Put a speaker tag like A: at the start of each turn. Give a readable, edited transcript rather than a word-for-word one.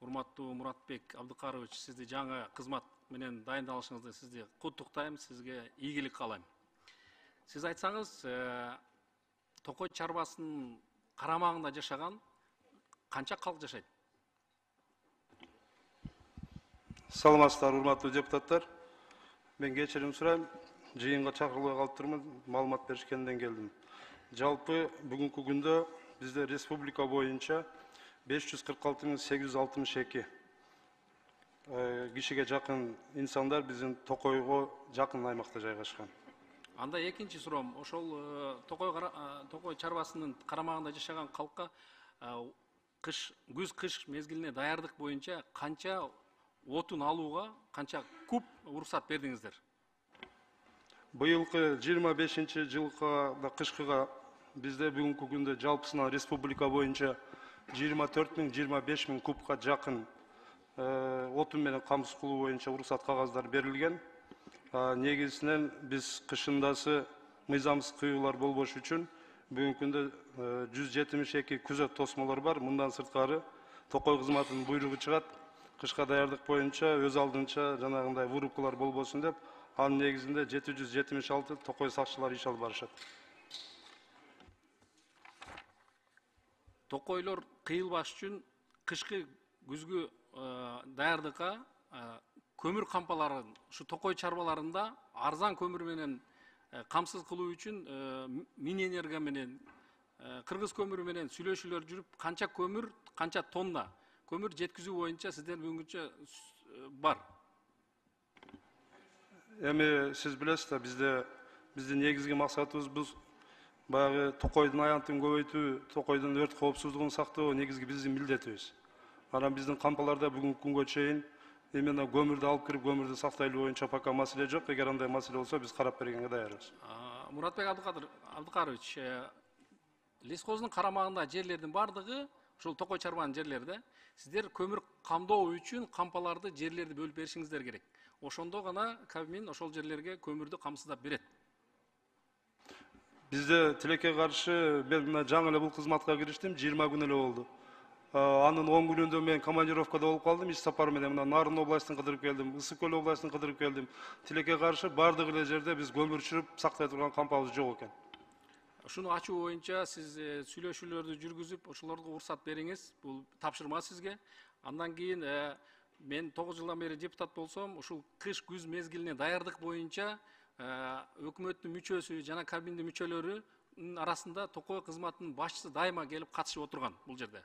A: урматтуу Муратбек Абдыкарович, сизди жаңы кызмат менен дайындалышыңызды сизди куттуктайм, сизге ийгилик каалайм. Сиз айтсаңыз, Токой чарбасынын карамагында жашаган канча калк жашайт?
B: Саламатсыздар, урматтуу депутаттар. Мен кечирим сурайм, жыйынга чакырылбай калып турмун, маалымат беришкенден келдим. Жалпы бүгүнкү күндө бизде республика боюнча 546.862 кишиге жакын инсандар биздин Токойго жакын аймакта жайгашкан.
A: Анда экинчи суроом, ошол Токой чарбасынын карамагында жашаган калкка күз-кыш мезгилине даярдык боюнча канча отун алууга канча куб уруксат бердиңиздер?
B: Быйылкы 25-жылкы да кышкыга бизде бүгүнкү күндө жалпысынан республика боюнча 24.000-25 000 кубка жакын отун менен камсыз кылуу боюнча уруксат кагаздар берилген. Негизинен биз кышындасы мыйзамсыз кыюулар болбош үчүн бүгүнкү күндө 172 күзөт тосмолор бар. Мындан сырткары Токой кызматынын буйругу чыгат. Кышка даярдык боюнча өз алдынча жанагындай вырубкалар болбосун деп, анын негизинде 776 Токой сакчылары иш алып барышат.
A: Токойлор кыйылбаш үчүн кышкы күзгү даярдыкка көмүр кампаларын ушу Токой чарбаларында арзан көмүр менен камсыз кылуу үчүн Минэнерго менен кыргыз көмүрү менен сүйлөшүүлөр жүрүп, канча көмүр, канча тонна көмүр жеткизүү боюнча сиздер бүгүнчө бар?
B: Эми сиз билесиз да, биздин негизги максатыбыз бул баягы Токойдун аянтын көбөйтүү, Токойдун өрт коопсуздугун сактоо негизги биздин милдетибиз. Анан биздин кампаларда бүгүнкү күнгө чейин именно көмүрдү алып кирип, көмүрдү сактайлоо боюнча пока маселе жок. Эгер андай маселе болсо, биз карап бергенге даярбыз.
A: Муратбек Абдыкарович, лесхоздун карамагында жерлердин бардыгы ушул Токой чарбанын жерлери да. Сиздер көмүр камдоо үчүн кампаларды, жерлерди бөлүп беришиңиздер керек. Ошондо гана Кабмин ошол жерлерге көмүрдү камсыздап берет.
B: Бизде тилекке каршы мен мына жаңы эле бул кызматка кириштим, 20 күн эле болду. Анын 10 күнүндө мен командировкада болуп калдым, иш сапар менен мына Нарын областын кыдырып келдим, Ысык көл областын кыдырып келдим. Тилекке каршы бардык эле жерде биз көмүр чүрүп сактай турган кампабыз жок экен.
A: Ушуну ачуу боюнча сиз сүйлөшүүлөрдү жүргүзүп, ошолорго уруксат бериңиз. Бул тапшырма сизге. Андан кийин мен 9 жылдан бери депутат болсом, ушул кыш-күз мезгилине даярдык боюнча өкмөттүн мүчөсү жана Кабминдин мүчөлөрүнүн арасында Токой кызматынын башчысы дайыма келип катышып отурган бул жерде.